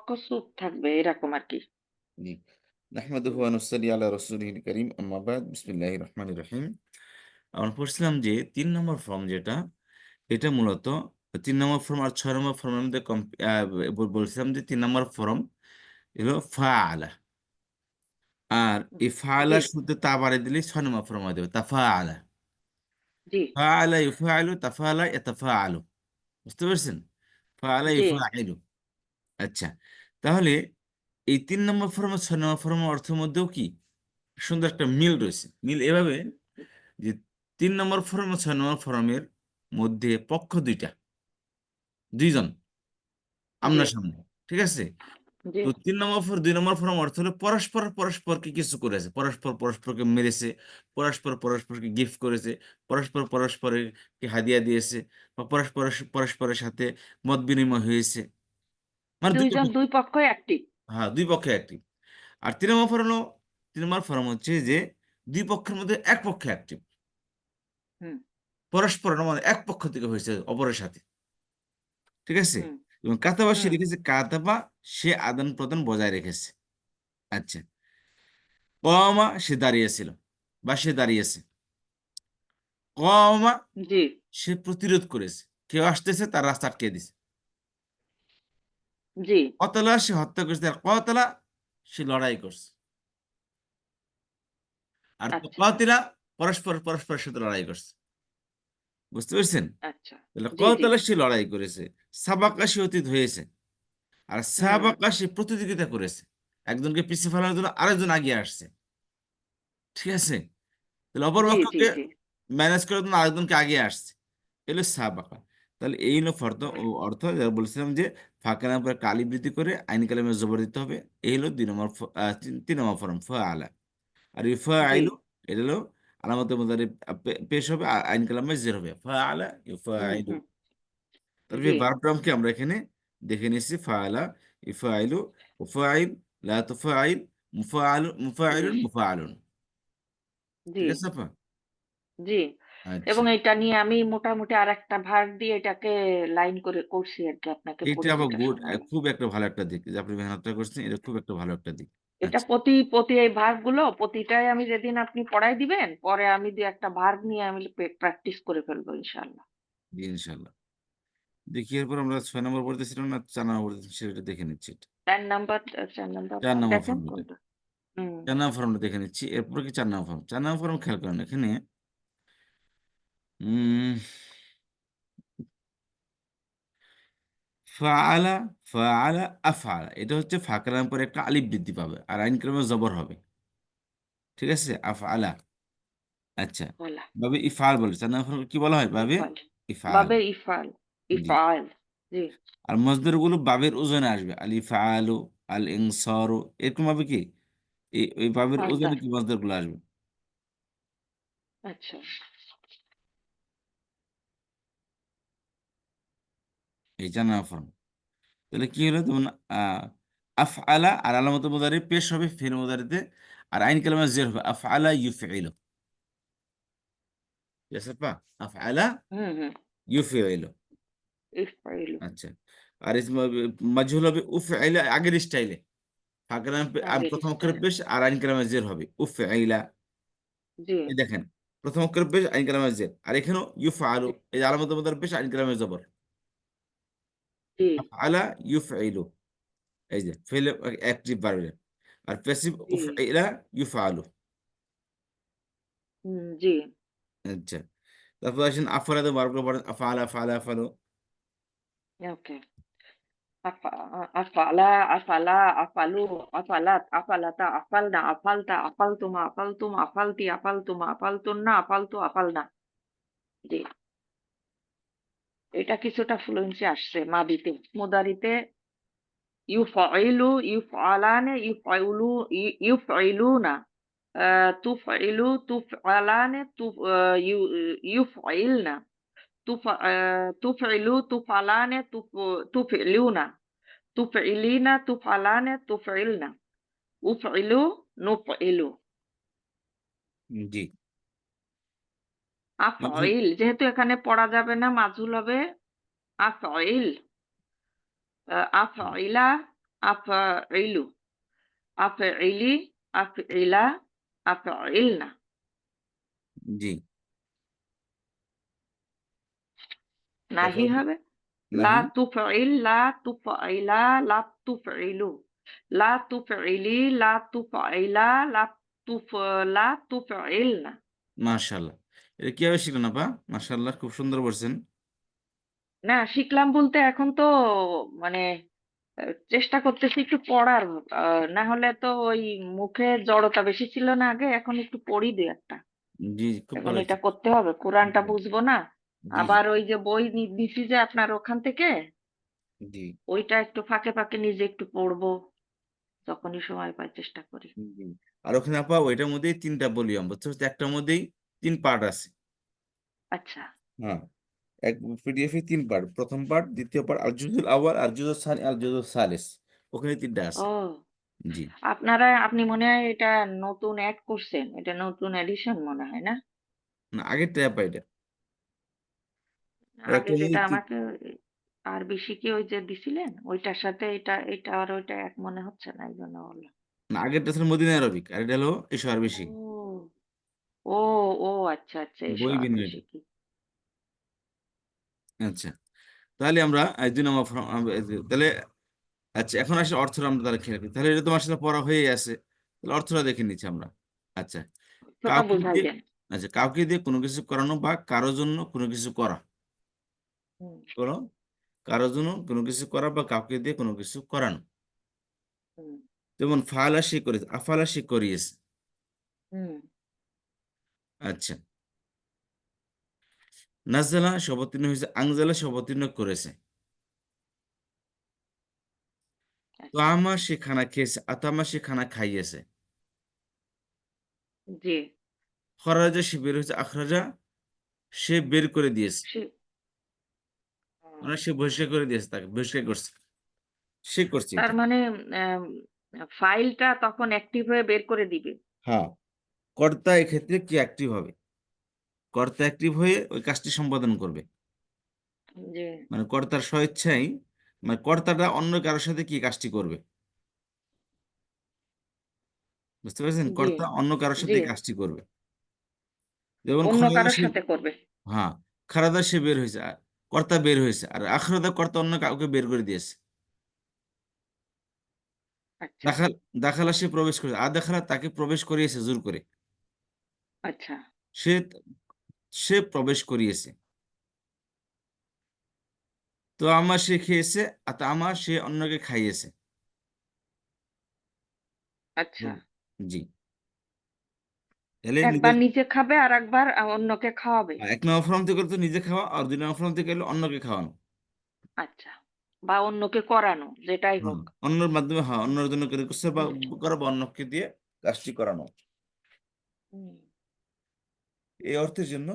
পক্ষ চুপ থাকবে এরকম আরকি। জি। নাহমাদুহু ওয়া নুসাল্লি আলা রাসূলিহিল কারীম আম্মা বাদ বিসমিল্লাহির রহমানির রহিম। আমরা পড়ছিলাম যে ৩ নম্বর ফর্ম যেটা, এটা মূলত ৩ নম্বর ফর্ম আর ৬ নম্বর ফর্মের মধ্যে কম আ বলছিলাম যে ৩ নম্বর ফর্ম হলো ফাআলা। আর এই জি, ফাআলার শুরুতে তা বাড়িয়ে দিলেই ৬ নম্বর ফর্ম হয়ে যাবে তাফাআলা। জি, ফাআলা ইউফাআলু তাফাআলা ইয়াতাফাআলু। বুঝতে পেরেছেন? ফাআলা জি, ইউফাআইলু। আচ্ছা। তাহলে এই ৩ নম্বর ফর্ম আর ৬ নম্বর ফর্মের অর্থের মধ্যেও কি সুন্দর একটা মিল রয়েছে। মিল এভাবে যে ৩ নম্বর ফরম ও ৬ নম্বর ফরমের মধ্যে পক্ষ ২ টা, ২ জন জি, আমনা-সামনি। ঠিক আছে? জি। তো ৩ নম্বর ২ নম্বর ফরম অর্থ হলো পরস্পর পরস্পরকে কিছু করেছে। পরস্পর পরস্পরকে মেরেছে, পরস্পর পরস্পরকে গিফট করেছে, পরস্পর পরস্পরকে হাদিয়া দিয়েছে বা পরস্পর পরস্পরের সাথে মত বিনিময় হয়েছে। মানে ২ ২ টা জন পক্ষ ২ পক্ষই অ্যাক্টিভ। হ্যাঁ, ২ পক্ষে অ্যাক্টিভ। আর ৩ নম্বর ফরম হচ্ছে যে ২ পক্ষের মধ্যে এক পক্ষে অ্যাক্টিভ। হুম, পরস্পর মানে এক পক্ষ থেকে হয়েছে অপরের সাথে। ঠিক আছে? হুম, এবং কাতাবা সে হুম। লিখেছে কাতাবা সে আদান-প্রদান বজায় রেখেছে। আচ্ছা। কওমা সে দাঁড়িয়েছিল বা সে দাঁড়িয়েছে। কওমা জি, সে প্রতিরোধ করেছে। কেউ আসতেছে তার রাস্তা আটকিয়ে দিছে। জি। কতলা সে হত্যা করেছে। আর কতলা সে লড়াই করছে। আর আচ্ছা, কতিলা পরস্পরের সাথে লড়াই করছে। বুঝতে পেরেছেন? আচ্ছা। তাহলে জি, জি। কতলা সে লড়াই করেছে। সাবাকা সে অতীত হয়েছে। আর হুম। সাবাকা সে প্রতিযোগিতা করেছে। একজনকে পিছিয়ে ফেলার জন্য আরেকজন আগিয়ে আসছে। ঠিক আছে? তাহলে অপর জি, জি, পক্ষকে জি। ম্যানেজ করার জন্য আরেকজনকে আগিয়ে আসছে। এ হলো সাবাকা। তাহলে এই হলো অর্থ যা বলছিলাম যে ফাঁকা নাম পরে কালি বৃদ্ধি করে আইন কালামে জবর দিতে হবে। এই হলো ২ নম্বর ৩ নম্বর ফরম ফাআলা। আর জি। ইউফাইলু এটা হলো আলামতে মুতারিফ পেশ হবে আইন কালামে জের হবে। ফাআলা হুম, ইউফাইলু। হুম। তারপরে জি, এই ভার্ব টার্মকে আমরা এখানে দেখে নিচ্ছি ফাআলা, ইউফাইলু, মুফাইল, লা তুফাইল, জি, মুফাইলুন, মুফাআলুন। জি, ঠিক আছে আপা? জি। আচ্ছা। এবং এটা নিয়ে আমি মোটামুটি আরেকটা ভাগ দিয়ে এটাকে লাইন করে করছি আরকি আপনাকে এইটা পড়ে আবার যেটা গুড শোনালাম। খুব একটা ভালো একটা দিক। যে আপনি মেহনতটা করছেন এটা খুব একটা ভালো একটা দিক। এটা আচ্ছা, প্রতি এই ভাগগুলো প্রতিটাই আমি যেদিন আপনি পড়ায় দিবেন, পরে আমি ২-১ টা ভাগ নিয়ে আমি প্র্যাকটিস করে ফেলবো ইনশাআল্লাহ। জি ইনশাআল্লাহ। দেখি এরপর আমরা ৬ নম্বর পড়তেছিলাম না ৪ নম্বর পড়তেছি সেটা দেখে নিচ্ছি এটা। ৪ নাম্বার ৪ নম্বর দেখেন ফর্ম এটা। কোনটা? হুম। ৪ নম্বর ফর্মটা দেখে নিচ্ছি। এরপরে কি ৪ নম্বর ফর্ম। ৪ নম্বর ফর্ম খেয়াল করেন এখানে উম ফাআলা, ফাআলা, আফআলা এটা হচ্ছে ফাঁকা নাম পরে একটা আলিফ বৃদ্ধি পাবে। আর আইন কালামে জবর হবে। ঠিক আছে? আফআলা আচ্ছা। বলা বাবে ইফআল বলে। ৪ নম্বর ফর্ম কি বলা হয়? বাবে ইফাল। ইফআল। বাবে ইফাল, জি। ইফআল। জি। আর মসদারগুলো বাবের ওজনে আসবে। আল ইফআলু, আল ইনসারু এরকম ভাবে কি এই বাবের ওজনে মাসদার। কি মসদারগুলো আসবে। আচ্ছা। এই ৪ নম্বর ফর্ম। তাহলে কি হলো যেমন আ আফআলা আর আলামত মুদারি পেশ হবে ফিল মুদারিতে। আর আইন কালামে জের হবে। আফআলা ইউফইলু। ঠিক আছে আপা? আফআলা হুম, হুম। ইউফইলু। ইফআইলু। আচ্ছা। আর মাজহুল হবে উফইলা আগের স্টাইলে। ফাঁকা নাম আগের ১ম অক্ষরে স্টাইল। পেশ আর আইন কালামে জের হবে। উফইলা জি, এই দেখেন। ১ম অক্ষরে পেশ আইন কালামে জের। আর এখানেও ইউফআলু জি, এই যে আলামত মুদারি পেশ আইন কালামে জবর। জি, আফআলা ইউফইলু এই যে ফেইল অ্যাক্টিভ ভার্ব এর। আর প্যাসিভ জি। উফইলা ইউফআলু। হুম, জি। আচ্ছা। তারপর আসেন আফআলাতে ভার্বগুলো পড়েন আফআলা, আফআলা, আফআলু। ওকে। আফা আফালা, আফালা, আফালু, আফালাত, আফালাতা, আফালনা, আফালতা, আফালতুমা, আফালতুম, আফালতি, আফালতুমা, আফালতুন্না, আফালতু, আফালনা। জি। এটা কিছুটা ফ্লুয়েন্সি আসছে মাদিতে। মুদারিতে ইউফাইলু, ইউফআলানে, ইউফাইলু, ইউফআইলুনা, তুফআইলু, তুফআলানে, ইউ ইউফআইলনা, তুফআইলু, তুফআলানে, তুফআইলুনা, তুফআইলিনা, তুফআলানে, তুফআইলনা, উফআইলু, নুফআইলু। জি। মাঝে আফআইল যেহেতু এখানে পড়া যাবে না মাজহুল হবে আফআইল। আফআইলা, আফইলু, আফইলি, আফইলা, আফইলনা। জি। নাহি তারপর হবে লা নাহি তুফইল, লা তুফইলা, লা তুফইলু, লা তুফইলি, লা তুফইলা, লা তুফ লা তুফইলনা। মাশাআল্লাহ। এটা কিভাবে শিখলেন আপা? মাশাআল্লাহ খুব সুন্দর বলছেন। না শিখলাম বলতে এখন তো মানে আ চেষ্টা করতেছি একটু পড়ার। আ না হলে তো ওই মুখে জড়তা বেশি ছিল না আগে, এখন একটু পড়ি ২-১ টা। জি, খুব এখন ভালো এটা হয়েছে। করতে হবে। কোরআনটা জি, বুঝবো না। জি, জি, আবার ওই যে বই নিছি যে আপনার ওখান থেকে, জি, ওইটা একটু ফাঁকে, ফাঁকে নিজে একটু পড়বো। যখনই সময় পাই চেষ্টা করি। জি। আর ওখানে আপা ওইটার মধ্যেই ৩ টা ভলিউম বুঝতে পারছেন? একটার মধ্যেই ৩ পার্ট আছে। আচ্ছা। হ্যাঁ, এক পিডিএফ এ ৩ পার্ট। ১ম পার্ট, ২য় পার্ট আল জুজুল আউয়াল, আল জুজুস সানি, আল জুজুস সালিস। ওখানে ৩ টা আছে। ও! জি। আপনি মনে হয় এটা নতুন এড করছেন। এটা নতুন এডিশন মনে হয় না? না আগেরটা আপা এটা। আগে একটার মধ্যে যেটা আমাকে আরবি শিখে ওই যে দিছিলেন, ওইটার সাথে এটা আর ওইটা এক মনে হচ্ছে না। এইজন্য বললাম। না আগেরটা ছিল মদিনা আরবিক। আর এটা হলো এসো আরবি শিখি। ও! ও, ও আচ্ছা, আচ্ছা এসো বই ভিন্ন আরবি এটা। শিখি। আচ্ছা। তাহলে আমরা ২ নম্বর ফর্ম তাহলে আচ্ছা এখন আসলে অর্থটা আমরা তাহলে খেয়াল করি। তাহলে এটা তো মাশাআল্লাহ পড়া হয়েই আছে। তাহলে অর্থটা দেখে নিচ্ছি আমরা। আচ্ছা। অর্থটা কাউকে বুঝাই দিয়ে দেন। আচ্ছা কাউকে দিয়ে কোনো কিছু করানো বা কারো জন্য কোনো কিছু করা। হুম, কোনো কারো জন্য কোনো কিছু করা বা কাউকে দিয়ে কোনো কিছু করানো। হুম, যেমন ফাআলা সে করেছে, আফালা সে করিয়েছে। হুম, আচ্ছা। নাজ্জালা সে অবতীর্ণ হয়েছে, আনজালা সে অবতীর্ণ করেছে। আচ্ছা। তাআমা সে খানা খেয়েছে, আতামা সে খানা খাইয়েছে। জি। খরাজা সে বের হয়েছে, আখরাজা সে বের করে দিয়েছে। সে মানে সে বহিষ্কার করে দিয়েছে তাকে, বহিষ্কার করছে। সে করছে তার এটা। মানে অ্যাম ফাইলটা তখন অ্যাক্টিভ হয়ে বের করে দিবে। হ্যাঁ, কর্তা এক্ষেত্রে কি অ্যাক্টিভ হবে? কর্তা অ্যাক্টিভ হয়ে ওই কাজটি সম্পাদন করবে। জি, মানে কর্তার স্বইচ্ছায় মানে কর্তাটা অন্য কারো সাথে কি কাজটি করবে। বুঝতে পেরেছেন? জি, কর্তা অন্য কারো সাথে জি। এই কাজটি করবে। যেমন অন্য খরাজা কারোর সে সাথে করবে। হ্যাঁ, খারাদা সে বের হইছে। কর্তা বের হইছে। আর আখরাদা কর্তা অন্য কাউকে বের করে দিয়েছে। আচ্ছা, দাখাল দাখালা সে প্রবেশ করেছে। আদাখালা তাকে প্রবেশ করিয়েছে জোর করে। আচ্ছা, সে সে প্রবেশ করিয়েছে। তো আমা সে খেয়েছে, আমা সে অন্যকে খাইয়েছে। আচ্ছা। হুম। জি। তাহলে একবার নিজের নিজে খাবে আরেকবার অন্যকে খাওয়াবে। ১ নম্বর ফর্ম থেকে তো নিজে খাওয়া আর ২ নম্বর ফর্ম থেকে হলো অন্যকে খাওয়ানো। আচ্ছা। বা অন্যকে করানো যেটাই হুম। হোক। অন্যের মাধ্যমে অন্যের জন্য করে করছে বা হুম, করা বা অন্যকে দিয়ে কাজটি করানো। হুম। এই অর্থের জন্য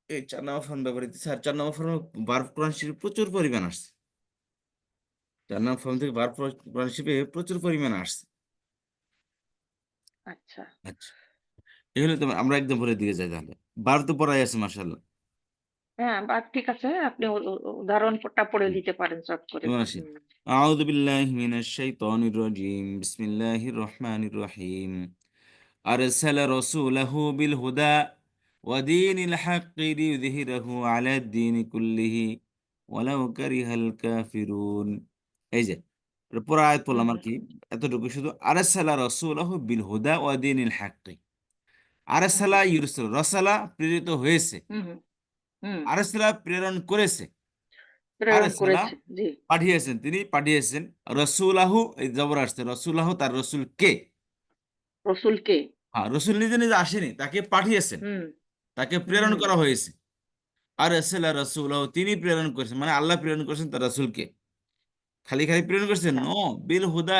এই ৪ নম্বর ফর্ম ব্যবহৃত হইতেছে। আর ৪ নম্বর ফর্মে ভার্ব কোরান শরীফ প্রচুর পরিমাণ আসছে। ৪ নম্বর ফর্ম থেকে ভার্ব কোরান শরীফে প্রচুর পরিমাণে আসছে। আচ্ছা। আচ্ছা। এই হলো তোমার আমরা একদম ভোরের দিকে যাই তাহলে। ভার্ব তো পড়াই আছে মাশাআল্লাহ। হ্যাঁ, বা ঠিক আছে। আপনি উ উ উদাহরণটা পড়ে হুম। দিতে পারেন চট করে। এবার আসি। হুম। আউযু বিল্লাহি মিনাশ শাইতানির রাজিম। বিসমিল্লাহির রহমানির রহিম। আরসালা রাসূলাহু বিল হুদা ওয়া দীনিল হাক্কি লিইয়ুযহিরাহু আলাদ দীনি কুল্লিহি ওয়ালাউ কারিহাল কাফিরুন। এই যে এটা পুরা আয়াত হুম, পড়লাম হুম। আরকি। এতটুকু শুধু আরসালা রাসূলাহু বিল হুদা ওয়া দীনিল হাক্কি। হুম, আরসালা ইউরসিলু রাসালা প্রেরিত হয়েছে। হুম, হুম, হুম। আরসালা প্রেরণ করেছে। প্রেরণ আরসালা করেছে। জি। পাঠিয়েছেন, তিনি পাঠিয়েছেন। রাসূলাহু এই জবর আসছে। রাসূলাহু তার রাসূলকে। রসুলকে। হ্যাঁ, রাসূল নিজে, নিজে আসেনি। তাকে পাঠিয়েছেন। হুম, তাকে প্রেরণ হুম। করা হয়েছে। আরসালা রাসূলাহু তিনি প্রেরণ করেছেন। মানে আল্লাহ প্রেরণ করেছেন তার রাসূলকে। খালি, খালি প্রেরণ করেছেন? আচ্ছা, নো। বিল হুদা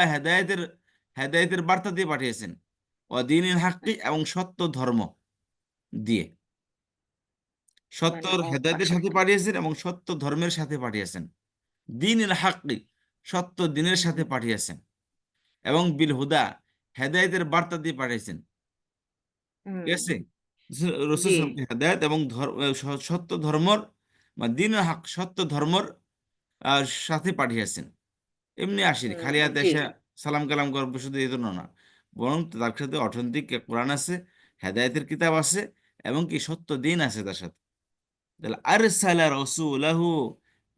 হেদায়েতের বার্তা দিয়ে পাঠিয়েছেন। ওয়া দীনিল হাক্কি আচ্ছা। এবং সত্য ধর্ম দিয়ে। মানে সত্যর হেদায়েতের সাথে সত্য। পাঠিয়েছেন এবং সত্য ধর্মের সাথে পাঠিয়েছেন। দীনিল হাক্কি সত্য দিনের হুম, সাথে পাঠিয়েছেন। এবং বিল হুদা হেদায়েতের বার্তা দিয়ে পাঠিয়েছেন। ঠিক হুম। আছে? রাসূল জি। সাল্লাল্লাহু হেদায়েত এবং সত্য ধর্মর বা দীনুল হক সত্য ধর্মর সাথে পাঠিয়েছেন। এমনি আসেনি, খালি হাতে জি এসে সালাম কালাম করবো শুধু এই জন্য না, বরং তার সাথে অথেন্টিক কোরআন আছে, হেদায়েতের কিতাব আছে, এবং কি সত্য দিন আছে তার সাথে। তাহলে আরসালা রাসূলাহু,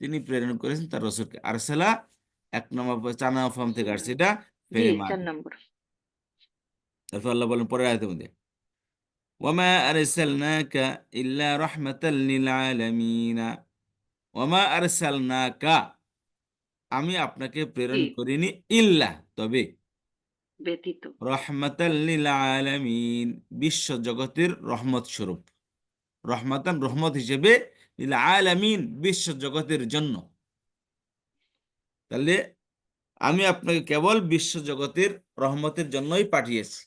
তিনি প্রেরণ করেছেন তার রাসূলকে। আরসালা 1 নম্বর 4 নম্বর ফর্ম থেকে আসছে, এটা জি ফেরে 4 মাদি। নম্বর। তারপর আল্লাহ বলেন পরের আয়াতের মধ্যে, ওয়ামা আরসালনাকা ইল্লা রাহমাতাল লিল আলামিন, ওয়ামা আরসালনাকা, আমি আপনাকে জি প্রেরণ করিনি, ইল্লা তবে, ব্যতীত। রহমাতাল লিল আলামিন, বিশ্ব জগতের রহমত স্বরূপ, রহমাতান রহমত হিসেবে, লিল আলামিন বিশ্ব জগতের জন্য। তাহলে আমি আপনাকে কেবল বিশ্ব জগতের রহমতের জন্যই পাঠিয়েছি,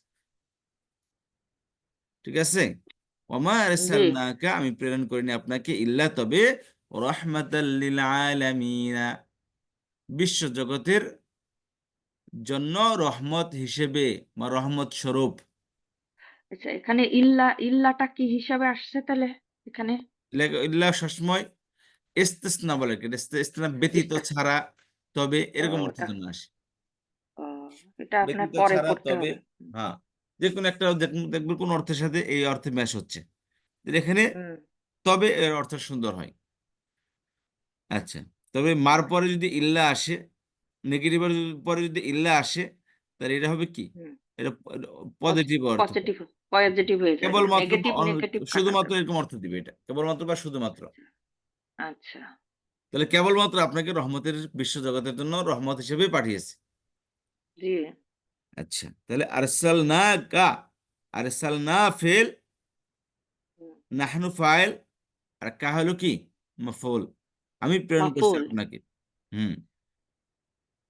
ঠিক আছে। ওমা জি আরসালনাকা, আমি প্রেরণ করিনি আপনাকে, ইল্লা তবে, রাহমাতাল লিল আলামিন, বিশ্ব জগতের জন্য রহমত হিসেবে বা রহমত স্বরূপ। আচ্ছা, এখানে ইল্লাটা কি হিসাবে আসছে তাহলে এখানে? ইল্লা সবসময় ইস্তিসনা বলে, ইস্তিসনা ব্যতীত, ইস্তা ছাড়া, তবে, ও এরকম অর্থের ওটা জন্য আসে। ও এটা আপনার ব্যতীত, পরে ছাড়া, পড়তে তবে, হবে। হ্যাঁ, যে কোনো একটা দেখবেন কোন অর্থের সাথে এই অর্থে ম্যাচ হচ্ছে, এখানে হুম তবে এর অর্থ সুন্দর হয়। আচ্ছা, তবে মার পরে যদি ইল্লা আসে, নেগেটিভের পরে যদি ইল্লা আসে, তাহলে এটা হবে কি, হুম এটা পজিটিভ অর্থ পাবে। পজিটিভ পজিটিভ হয়ে যাবে। কেবলমাত্র বা নেগেটিভ নেগেটিভ কাটার শুধুমাত্র দরকার। এরকম অর্থ দিবে এটা, কেবলমাত্র বা শুধুমাত্র। আচ্ছা আচ্ছা। তাহলে কেবলমাত্র আপনাকে রহমতের বিশ্ব জগতের জন্য রহমত হিসেবে পাঠিয়েছে। জি আচ্ছা, তাহলে আরসাল না কা, আরসাল না ফেল, হুম, নাহনু ফাইল, আর কা হলো কি, মাফউল, আমি প্রেরণ করছি মাফুল। আপনাকে। হুম,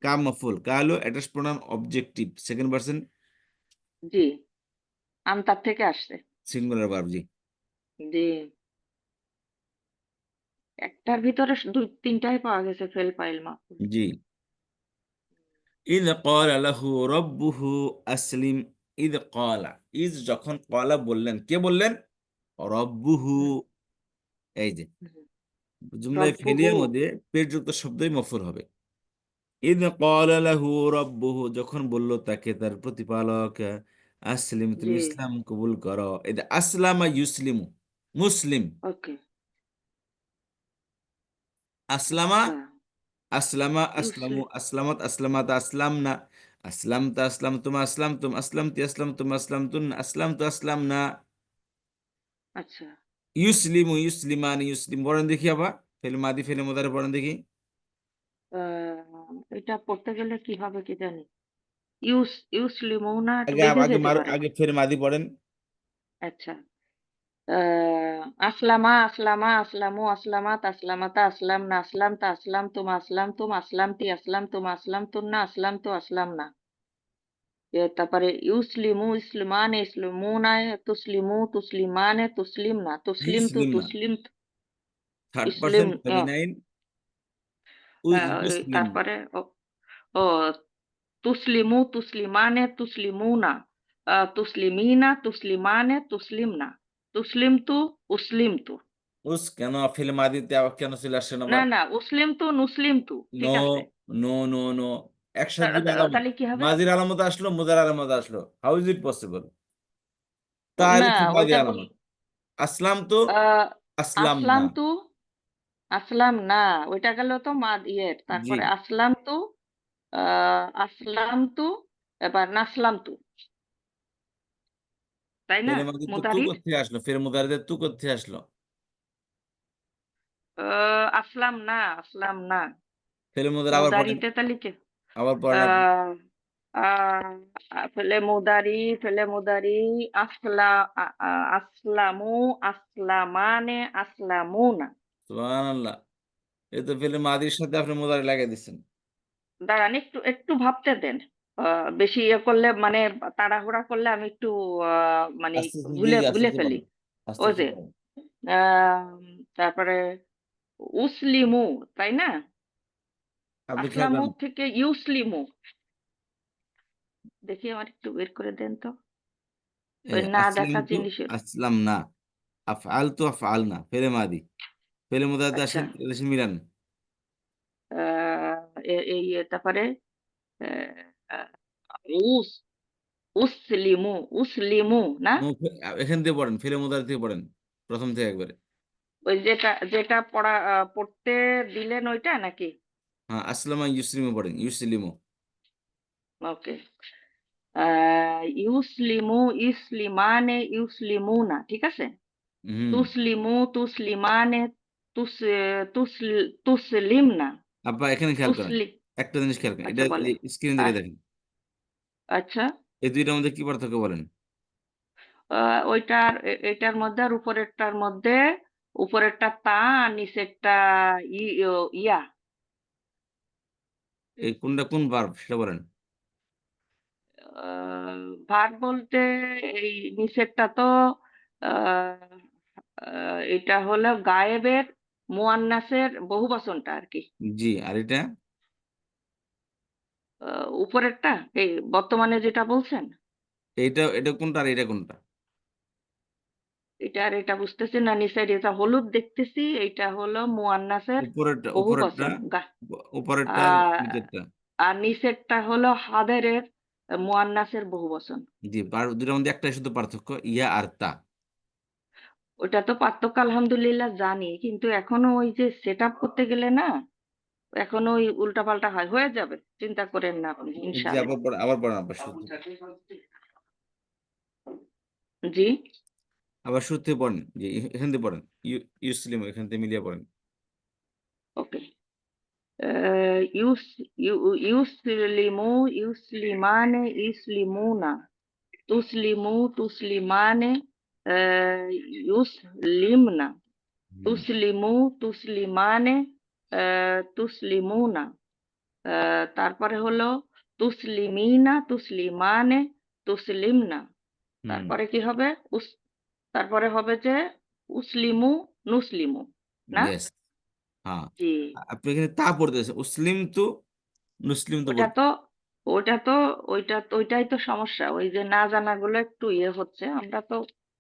কা মাফউল, কা হলো address pronoun objective, second person জি আনতার থেকে আসছে। সিঙ্গুলার ভার্ব, জি। জি একটার ভিতরে ২-৩টাই পাওয়া গেছে ফেল ফাইল মাফুল। জি, ইদ ক্বালা লাহু রাব্বুহু আসলিম, ইদ ক্বালা, ইজ যখন, ক্বালা বললেন, কে বললেন, রব্বুহু, হুম, এই যে হুম। জুমলায় রব্বুহু। ফেলিয়ার মধ্যে পেটযুক্ত শব্দই মফুল হবে। ইদ ক্বালা লাহু রাব্বুহু, যখন বলল তাকে তার প্রতিপালক, আসলিম, তুমি জি ইসলাম কবুল করো। এই যে আসলামা ইউসলিমু, মুসলিম, ওকে। আসলামা, আচ্ছা আসলামা, আসলামু, ইউসলিম। আসলামাত, আসলামাত, আসলামনা, আসলামতা, আসলামতুম, আসলামতুম, আসলামতি, আসলামতুম, আসলামতুন, আসলামতু, আসলামনা, আচ্ছা ইউসলিমু, ইউসলিমান, ইউসলিম, বলেন দেখি আবার, ফেল মাদি ফেলে মুদারে পড়েন দেখি। আ এটা পড়তে গেলে কি হবে কি জানি? ইউসলিমুনা একটু আগে বেঁধে আগে যেতে মার পারে। আগে ফের মাদি পড়েন। আচ্ছা। আ আসলামা, আসলামা, আসলামু, আসলামাত, আসলামাতা, আসলামনা, আসলামতা, আসলামতুম, আসলামতুম, আসলামতি, আসলামতুম, আসলামতুন্না, আসলামতু, আসলামনা। তারপরে ইউসলিমু, ইসলিমানে, ইসলিমুনায়, তুসলিমু, তুসলিমানে, তুসলিমনা, তুসলিমতু, ইউসলিম না, তুসলিমত, থার্ড ইসলিম পারসন ফেমিনাইন, ইউসলিম না। তারপরে ও তুসলিমু, তুসলিমানে, তুসলিমুনা, তুসলিমিনা, তুসলিমানে, তুসলিমনা, তুসলিমতু, উসলিমতু। উস কেন ফেল মাদিতে আবার কেন চলে আসছেন না, আবার? না উসলিমতু, নুসলিমতু নো, ঠিক আছে। নো, নো, নো, তা একসাথে তা দুটো আলামত, তাহলে কি হবে? মাজির আলামত আসলো, মুদার আলামত আসলো, হাউ ইজ ইট পসিবল? তাহলে না ফিল মাদি ওইটা আলামত, আসলাম তো, আ আসলাম না, আসলামতু, আসলাম না ওইটা গেল তো ইয়ের। জি, তারপরে আসলামতু, আ আসলামতু, এবার নাসলামতু। তাই না? ফের মাদি তো তু মুদারির? কোথায় আসলো, ফের মুদারিতে তু কোথায় আসলো? আ আসলাম না, আসলাম না। ফের মুদার আবার পড়েন, মুদারিতে তাহলে কি? আবার আ পড়েন আপনি। আ ফেলে মুদারি আসলা আ আ আসলামু, আসলামানে, আসলামুনা। সুবহানাল্লাহ, এই তো ফের মাদির সাথে আপনি মুদারি লাগিয়ে দিচ্ছেন। দাঁড়ান একটু, একটু ভাবতে দেন। আ বেশি ইয়ে করলে মানে তাড়াহুড়া করলে আমি একটু আ মানে আস্তে আস্তে, জি ভুলে জি, আস্তে ভুলে আস্তে ফেলি। বলেন, আস্তে ওই আস্তে যে বলেন। তারপরে উসলিমু, তাই না? আপনি খেয়াল আসলামু করেন, থেকে ইউসলিমু। দেখি আমার একটু বের করে দেন তো। ওই না আসলাম দেখা তো, জিনিসের। আসলাম না, আফআল তো, আফআল না, ফেলে মাদি, ফেলে মুদারিতে আচ্ছা, আসেন, এদেশে মিলান। এই তারপরে আহ, উস উসলিমু উসলিমু না, এখান থেকে পড়েন, ফেলে মুদারি থেকে পড়েন, প্রথম থেকে একবারে। ওই যেটা যেটা পড়তে দিলেন ওইটা নাকি? হ্যাঁ, আসলামা ইউসলিমু পড়েন, ইউসলিমু। ওকে। ইউসলিমু ইসলিমানে ইউসলিমুনা, ঠিক আছে। হুম। তুসলিমু তুসলিমানে তুস তুসলিমনা আব্বা এখানে খেয়াল করেন, তুসলি একটা জিনিস খেয়াল করেন, আচ্ছা এটা বলেন। স্ক্রিন দিকে আহ, দেখেন। আচ্ছা। এই দুইটার মধ্যে কি পার্থক্য বলেন? ওইটার এটার মধ্যে আর উপরেরটার মধ্যে, উপরেরটা তা আর নিচেরটা ইয়া। এই কোনটা কোন ভার্ব সেটা বলেন। ভার্ব বলতে এই নিচেরটা তো আহ, এটা হলো গায়েবের মুয়ান্নাসের বহুবচনটা আর কি। জি, আর এটা? উপরেরটা এই বর্তমানে যেটা বলছেন, এটা কোনটা আর এটা কোনটা? এটা আর এটা বুঝতেছি না। নিচের এটা হলুদ দেখতেছি, এইটা হলো মুয়ান্নাসের উপরেরটা, উপরেরটা, বহুবচন উপরেরটা আর আর নিচেরটা। আর নিচেরটা হলো হাদেরের মুয়ান্নাসের বহুবচন। জি, দুটার মধ্যে একটাই শুধু পার্থক্য, ইয়া আর তা। ওটা তো পার্থক্য আলহামদুলিল্লাহ জানি, কিন্তু এখনো ওই যে সেট আপ করতে গেলে না, এখনো ওই উল্টাপাল্টা হয়, হয়ে যাবে, চিন্তা করেন না আপনি, জি, ইনশাআল্লাহ। আবার পড়েন, আবার শুরু থেকে। জি। আবার শুরু থেকে পড়েন, যে এখান থেকে পড়েন, ইউসলিম এখান থেকে মিলিয়ে পড়েন। ওকে। ইউস ইউসলিমু ইউসলিমানে ইসলিমুনা তুসলিমু তুসলিমানে ইউসলিমনা হুম। তুসলিমু তুসলিমানে তুসলিমুনা। তারপরে হলো তুসলিমিনা তুসলিমানে তুসলিমনা। হুম। তারপরে কি হবে? উস তারপরে হবে যে উসলিমু নুসলিমু না। ইয়েস। হ্যাঁ, জি। আপনি এখানে তা পড়তেছেন, মুসলিম তো, মুসলিম তো ওটা বলতে। তো ওটা তো ওইটাই তো সমস্যা, ওই যে না জানাগুলো একটু ইয়ে হচ্ছে, আমরা তো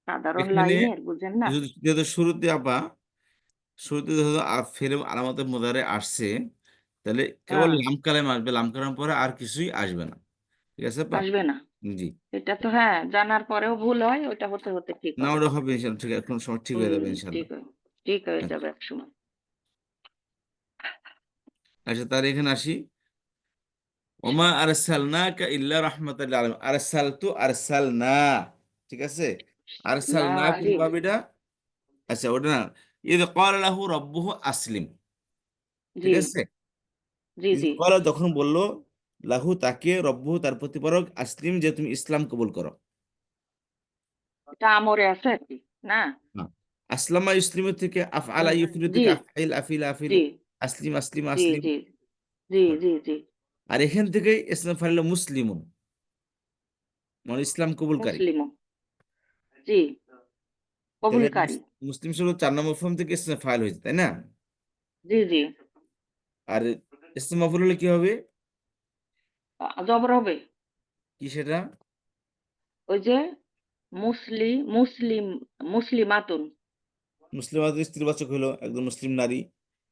সাধারণ এখানে লাইনের বুঝেন না। যেহেতু শুরুতে আপা, শুরুতে যেহেতু ফেলে আলামতের মুদারে আসছে, তাহলে কেবল হ্যাঁ, লাম কালাম আসবে, লাম কালাম পরে আর কিছুই আসবে না। ঠিক আছে আপা? আসবে না। জি। এটা তো হ্যাঁ, জানার পরেও ভুল হয়, ওইটা হতে হতে ঠিক না, হবে। ওটা হবে ইনশাল্লাহ, ঠিক এখন সময় ঠিক হয়ে যাবে ইনশাল্লাহ। ঠিক হয়ে আচ্ছা। যাবে এক সময়। আচ্ছা, তার এখানে আসি। ওমা আরসালনাকা ইল্লা রাহমাতাল লিল আলামিন, আরসালতু, আরসালনা। ঠিক আছে? না আরসালনা কোন জি ভাবে এটা? আচ্ছা, ওটা না। ইদ ক্বালা লাহু রাব্বুহু আসলিম। জি ঠিক আছে? জি ইদ জি। ক্বালা যখন বলল, লাহু তাকে, রব্বুহু তার প্রতিপালক, আসলিম যে তুমি ইসলাম কবুল করো। এটা আমরে আছে আর কি, না। হ্যাঁ। আসলামা ইসলিমের থেকে আফআলা উম, ইউফিলু জি থেকে আফআইল, আফিল, আফিলু, জি আসলিম, আসলিম, জি আসলিম। জি জি হ্যাঁ। জি জি। আর এখান থেকে ইসলাম ফাইল মুসলিমুন, মানে ইসলাম কবুলকারী। মুসলিমও, জি, তাহলে কবুলকারী। মুসলিম শুধু 4 নম্বর ফর্ম থেকে ইসলাম ফাইল হয়েছে, তাই না? জি জি। আর ইসলাম মাফুল হলে কি হবে? জবর হবে। কি সেটা? ওই যে মুসলিম মুসলিমাতুন। মুসলিম স্ত্রীবাচক হলো, একজন মুসলিম নারী।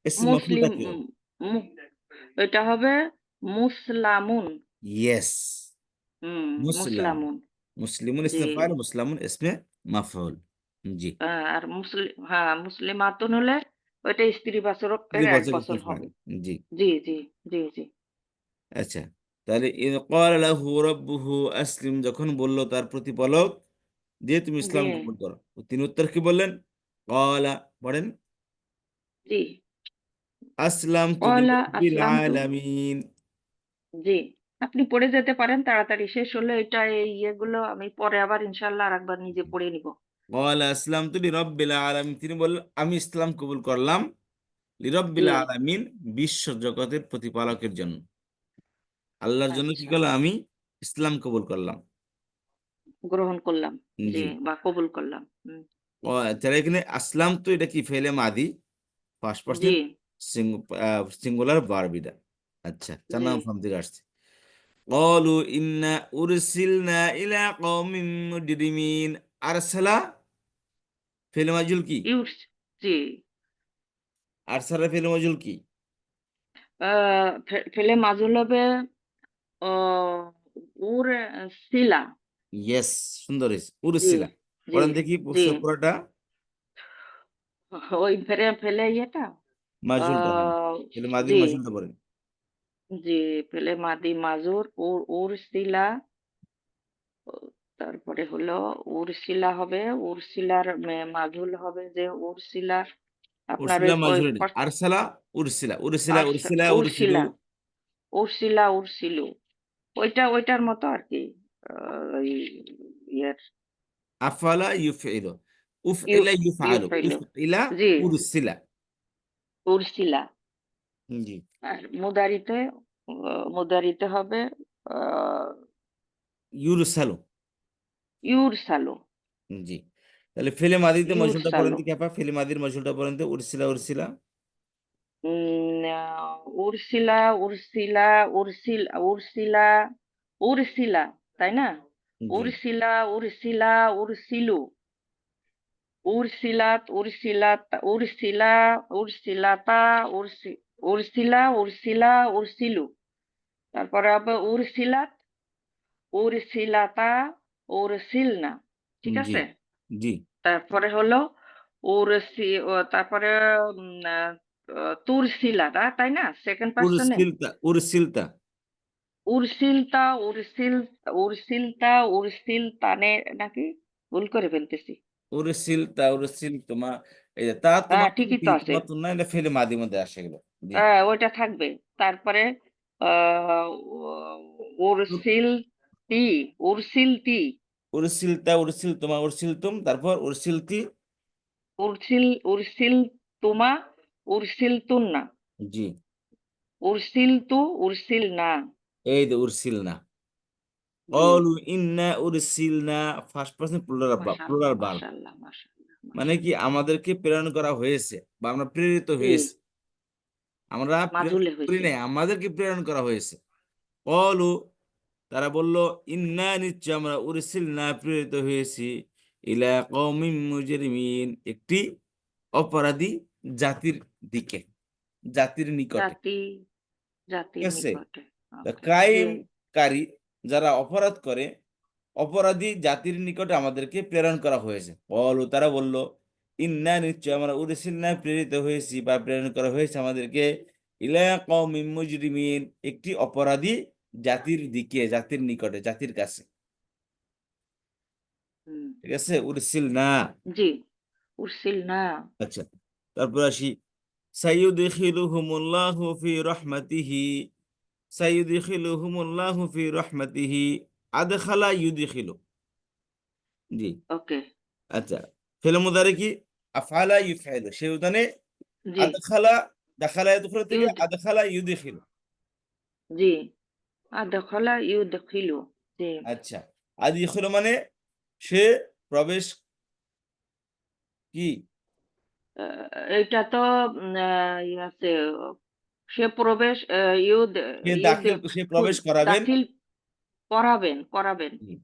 ইসলাম মাফুলটা মুসলিম কি হবে? মু- এটা হবে মুসলামুন। ইয়েস, মুসলাম। মুসলামুন। মুসলিমুন জি। ইসমে ফাইল, মুসলামুন ইসমে মাফউল। জি। আর মুসলিম, হ্যাঁ মুসলিমাতুন হলে ওইটা স্ত্রীবাচকের এক স্ত্রীবাচক বচন ইসমে ফাইল। হবে। জি। জি জি জি জি আচ্ছা, তাহলে ইদ ক্বালা লাহু রাব্বুহু আসলিম যখন বলল তার প্রতিপালক যে তুমি জি ইসলাম কবুল করো, তো তিনি উত্তর কি বললেন? ক্বালা, পড়েন। জি। আসলামতু ওয়ালা লিরাব্বিল আসলাম তু। আলামিন। জি, আপনি পড়ে যেতে পারেন, তাড়াতাড়ি শেষ হলে এটা এই ইয়েগুলো আমি পরে আবার ইনশাল্লাহ আর একবার নিজে পড়ে নিব। ক্বালা আসলামতু লিরাব্বিল আলামিন, তিনি বললেন আমি ইসলাম কবুল করলাম, জি। লিরাব্বিল আলামিন, বিশ্ব জগতের প্রতিপালকের জন্য। আল্লাহর জন্য কি আচ্ছা, করলাম? আমি ইসলাম কবুল করলাম। গ্রহণ করলাম। জি, জি। বা কবুল করলাম। জি তাহলে এখানে আসলাম তো এটা কি ফেলে মাদি, ফার্স্ট জি পার্সন সিঙ্গুলার ভার্ব এটা। আচ্ছা, চার জি। নাম ফর্ম থেকে আসছে। ক্বালু ইন্না উরসিলনা ইলা কওমিন মুজরিমিন। আরসালা ফেলে মাজুল কি? ইউস জি। আরসালা ফেলে মাজুল কি? ফেলে মাজুল হবে উর শিলা। ইয়েস, সুন্দর হয়েছে, জি উরসিলা। জি পড়েন দেখি জি। পুরোটা। ওই ফেলে ফেলে ইয়েটা। মাজুলটা, হ্যাঁ, আহ, তাহলে মাদির জি মাজুলটা পড়েন। জি। ফেলে মাদি মাজুর উর শিলা। ও, তারপরে হলো উরশিলা হবে, উরশিলার মাজুল হবে যে উরশিলা। আপনার উরসিলা ওই ওই মাজুল নেই, আরসালা উরসিলা, উরসিলা উরসিলা উরসিলু। উরশিলা উরশিলা উরশিলু। ওইটার মতো আর কি। ওই ইয়ের আফালা ইউফইলু, ইউ উফইলা ইউফআলু, ইউফাইলু। উফইলা জি উরসিলা। উরশিলা। জি। আর মুদারিতে হবে আহ, ইউরসালু। ইউরসালু। জি। তাহলে ফেলে মাদিতে মজুলটা পড়েন ইউরসালু। তো কি আপা, ফেলে মাদির মজুলটা পড়েন তো, উরসিলা উরসিলা। উরসিলা উরসিলা উরসিলা উরসিলা, তাই না? জি। উরসিলা উরসিলা উরসিলু। উরসিলাত উরসিলাত উরসিলা উরসিলাতা উরসিলা উরসিলা উরসিলু। তারপরে হবে উরসিলাত উরসিলাতা উরসিলনা। ঠিক জি। আছে। জি। তারপরে হলো তারপরে তুরসিলা, তাই না, সেকেন্ড পার্সনে। উরসিলতা উরসিলতা। উরসিলতা উরসিলতা উরসিলতানে নাকি ভুল করে ফেলতেছি। উরসিলতা উরসিল তোমার, এই যে তা হ্যাঁ তোমার ঠিকই কি তো আছে। তোমার তো না, এটা ফেলে মাদির মধ্যে আসে এগুলো। জি। ওইটা থাকবে। তারপরে আহ উরসিলতি উরসিলতি উরসিলতা উরসিল তোমার উরসিল তুম, তারপর উরসিলতি। উরসিল তুমা উরসিল তুন্না জি। উরসিল তু উরসিল না। এই যে উরসিল না। জি। অলু ইন্না উরসিলনা, ফার্স্ট পারসন প্লুরাল, মাশাআল্লাহ প্লুরাল ভার্ব। মাশাআল্লাহ মাশাআল্লাহ মানে কি, মাশাআল্লাহ। আমাদেরকে প্রেরণ করা হয়েছে বা আমরা প্রেরিত জি হয়েছে। আমরা প্রেরণ মাজুলে করি হয়েছে। নাই, আমাদেরকে প্রেরণ করা হয়েছে। অলু, তারা বলল, ইন্না নিশ্চয় আমরা উরসিল না প্রেরিত হয়েছি, ইলা কওমিন মুজরিমিন, একটি অপরাধী জাতির দিকে, জাতির নিকটে। জাতি ঠিক জাতির আছে। নিকটে। ওকে জি। ক্রাইমকারী, যারা অপরাধ করে, অপরাধী জাতির নিকটে আমাদেরকে প্রেরণ করা হয়েছে। বলো, তারা বলল, ইন্না নিশ্চয় আমরা উরসিলনা প্রেরিত হয়েছি বা প্রেরণ করা হয়েছে আমাদেরকে, ইলা কওমিন মুজরিমিন, একটি অপরাধী জাতির দিকে, জাতির নিকটে, জাতির কাছে। হুম। ঠিক আছে, উরসিলনা। জি উরসিল না। আচ্ছা, তারপর আসি, সাইয়ুদখিলুহুমুল্লাহু ফি রাহমাতিহি, সাইয়ুদখিলুহুমুল্লাহু ফি রাহমাতিহি, আদখালা ইউদখিলু। জি। ওকে। আচ্ছা, ফেল মুদারি কি, আফআলা ইউফআলু, সে উদানে জি আদখালা, দাখালা ইয়াদখুলু থেকে ইউদ আদখালা ইউদখিলু। জি আদখালা ইউদখিলু। জি। আচ্ছা, আদিখিলু মানে সে প্রবেশ, কি, এইটা তো আছে। সে প্রবেশ ইউদ সে ইউদ দাখিল, সে প্রবেশ করাবেন। দাখিল করাবেন করাবেন। জি,